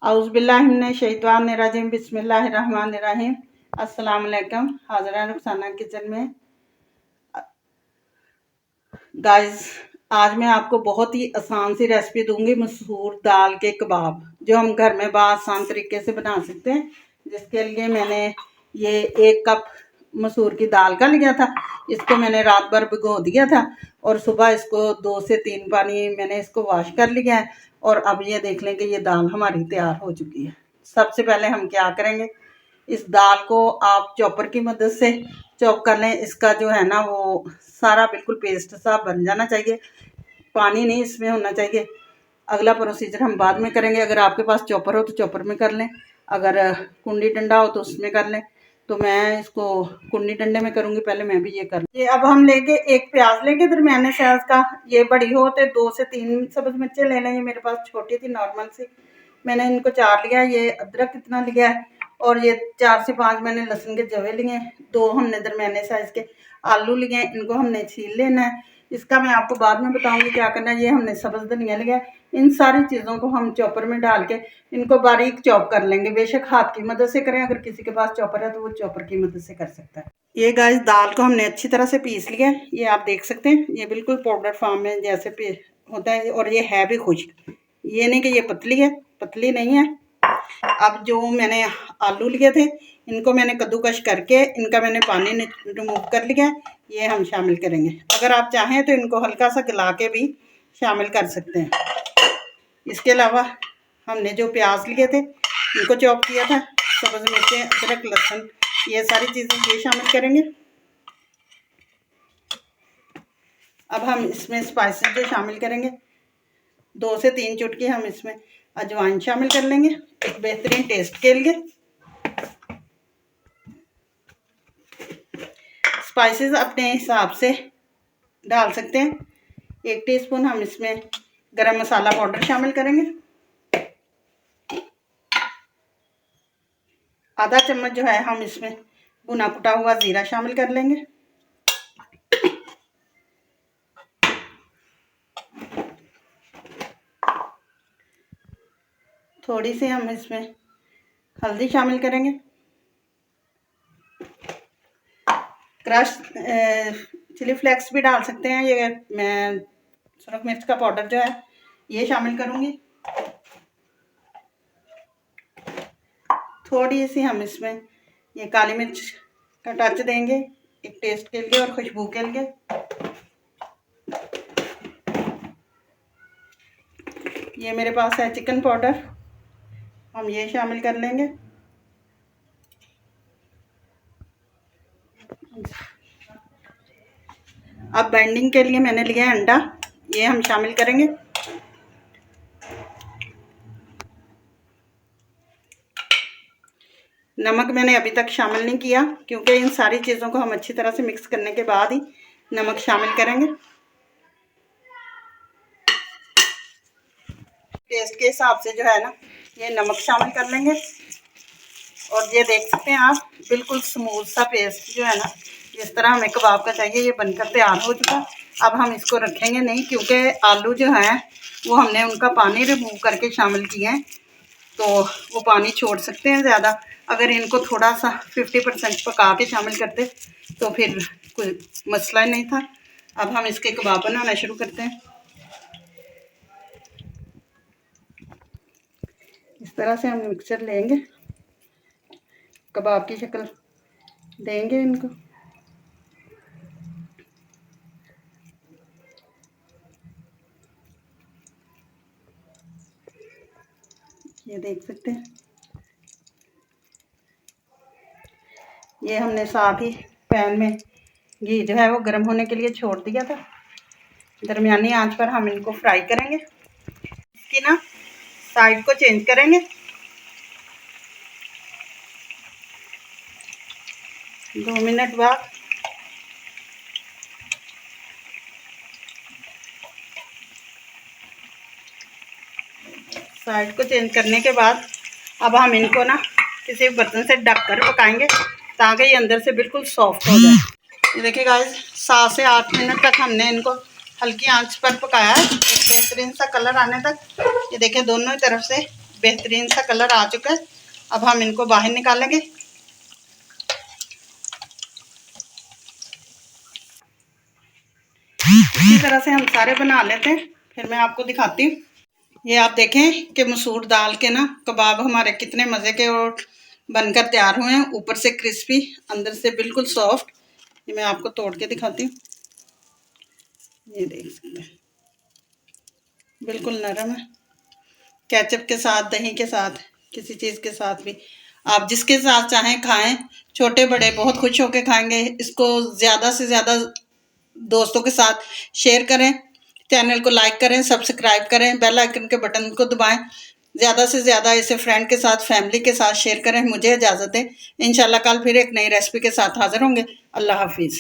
औज़ुबिल्लाहिमिनश्शैतानिर्रजीम बिस्मिल्लाहिर्रहमानिर्रहीम। अस्सलाम वालेकुम। हाज़िरा रुखसाना किचन में गाइस, आज मैं आपको बहुत ही आसान सी रेसिपी दूंगी मसूर दाल के कबाब, जो हम घर में आसान तरीके से बना सकते हैं। जिसके लिए मैंने ये 1 कप मसूर की दाल का लिया था। इसको मैंने रात भर भिगो दिया था और सुबह इसको 2 से 3 पानी मैंने इसको वॉश कर लिया है। और अब ये देख लें कि ये दाल हमारी तैयार हो चुकी है। सबसे पहले हम क्या करेंगे, इस दाल को आप चॉपर की मदद से चॉप कर लें। इसका जो है ना वो सारा बिल्कुल पेस्ट सा बन जाना चाहिए, पानी नहीं इसमें होना चाहिए। अगला प्रोसीजर हम बाद में करेंगे। अगर आपके पास चॉपर हो तो चॉपर में कर लें, अगर कुंडी डंडा हो तो उसमें कर लें। तो मैं इसको कुंडी डंडे में करूँगी। पहले मैं भी ये कर ये अब हम लेंगे 1 प्याज लेंगे दरमियाने साइज का। ये बड़ी हो तो 2 से 3 सब्ज मिर्चें ले लें। ये मेरे पास छोटी थी नॉर्मल सी, मैंने इनको 4 लिया। ये अदरक कितना लिया है और ये 4 से 5 मैंने लहसुन के जवे लिए हैं। 2 हमने दरमियाने साइज के आलू लिए हैं, इनको हमने छील लेना है। इसका मैं आपको बाद में बताऊंगी क्या करना है। ये हमने सब्ज़ धनिया लिया है। इन सारी चीज़ों को हम चॉपर में डाल के इनको बारीक चॉप कर लेंगे। बेशक हाथ की मदद से करें, अगर किसी के पास चॉपर है तो वो चॉपर की मदद से कर सकता है। ये गाइस, दाल को हमने अच्छी तरह से पीस लिया है। ये आप देख सकते हैं, ये बिल्कुल पाउडर फॉर्म में जैसे होता है। और ये है भी खुश्क, ये नहीं कि ये पतली है, पतली नहीं है। अब जो मैंने आलू लिए थे, इनको मैंने कद्दूकश करके इनका मैंने पानी रिमूव कर लिया है। ये हम शामिल करेंगे। अगर आप चाहें तो इनको हल्का सा गला के भी शामिल कर सकते हैं। इसके अलावा हमने जो प्याज लिए थे इनको चॉप किया था, सब्ज़ मिर्चें, अदरक, लहसुन, ये सारी चीज़ें ये शामिल करेंगे। अब हम इसमें स्पाइसेस जो शामिल करेंगे, 2 से 3 चुटकी हम इसमें अजवाइन शामिल कर लेंगे, एक बेहतरीन टेस्ट के लिए। स्पाइसेस अपने हिसाब से डाल सकते हैं। 1 टीस्पून हम इसमें गरम मसाला पाउडर शामिल करेंगे। आधा चम्मच जो है हम इसमें भुना कुटा हुआ ज़ीरा शामिल कर लेंगे। थोड़ी सी हम इसमें हल्दी शामिल करेंगे। क्रश चिली फ्लेक्स भी डाल सकते हैं। ये मैं सुरख मिर्च का पाउडर जो है ये शामिल करूँगी। थोड़ी सी हम इसमें ये काली मिर्च का टच देंगे, एक टेस्ट के लिए और खुशबू के लिए। ये मेरे पास है चिकन पाउडर, हम ये शामिल कर लेंगे। अब बाइंडिंग के लिए मैंने लिया है अंडा, ये हम शामिल करेंगे। नमक मैंने अभी तक शामिल नहीं किया, क्योंकि इन सारी चीज़ों को हम अच्छी तरह से मिक्स करने के बाद ही नमक शामिल करेंगे। टेस्ट के हिसाब से जो है ना ये नमक शामिल कर लेंगे। और ये देख सकते हैं आप, बिल्कुल स्मूथ सा पेस्ट जो है ना, जिस तरह हमें कबाब का चाहिए, ये बनकर तैयार हो चुका। अब हम इसको रखेंगे नहीं, क्योंकि आलू जो है वो हमने उनका पानी रिमूव करके शामिल किया है, तो वो पानी छोड़ सकते हैं ज़्यादा। अगर इनको थोड़ा सा 50% पका के शामिल करते तो फिर कोई मसला ही नहीं था। अब हम इसके कबाब बनाना शुरू करते हैं। इस तरह से हम मिक्सचर लेंगे, कबाब की शक्ल देंगे इनको। ये देख सकते हैं, ये हमने साथ ही पैन में घी जो है वो गर्म होने के लिए छोड़ दिया था। दरमियानी आंच पर हम इनको फ्राई करेंगे। इसकी ना साइड को चेंज करेंगे। 2 मिनट बाद साइड को चेंज करने के बाद अब हम इनको ना किसी बर्तन से ढक कर पकाएंगे, ताकि ये अंदर से बिल्कुल सॉफ्ट हो जाए। ये देखिए गाइस, 7 से 8 मिनट तक हमने इनको हल्की आंच पर पकाया है, एक बेहतरीन सा कलर आने तक। ये देखिए दोनों ही तरफ से बेहतरीन सा कलर आ चुका है। अब हम इनको बाहर निकालेंगे। इसी तरह से हम सारे बना लेते हैं, फिर मैं आपको दिखाती हूँ। ये आप देखें कि मसूर दाल के ना कबाब हमारे कितने मज़े के और बनकर तैयार हुए हैं, ऊपर से क्रिस्पी, अंदर से बिल्कुल सॉफ्ट। ये मैं आपको तोड़ के दिखाती हूँ। ये देख सकते हैं, बिल्कुल नरम है। केचप के साथ, दही के साथ, किसी चीज़ के साथ भी आप जिसके साथ चाहें खाएं। छोटे बड़े बहुत खुश होकर खाएंगे। इसको ज़्यादा से ज़्यादा दोस्तों के साथ शेयर करें। चैनल को लाइक करें, सब्सक्राइब करें, बेल आइकन के बटन को दबाएं। ज़्यादा से ज़्यादा इसे फ्रेंड के साथ, फैमिली के साथ शेयर करें। मुझे इजाज़त दें। इंशाल्लाह कल फिर एक नई रेसिपी के साथ हाज़िर होंगे। अल्लाह हाफिज़।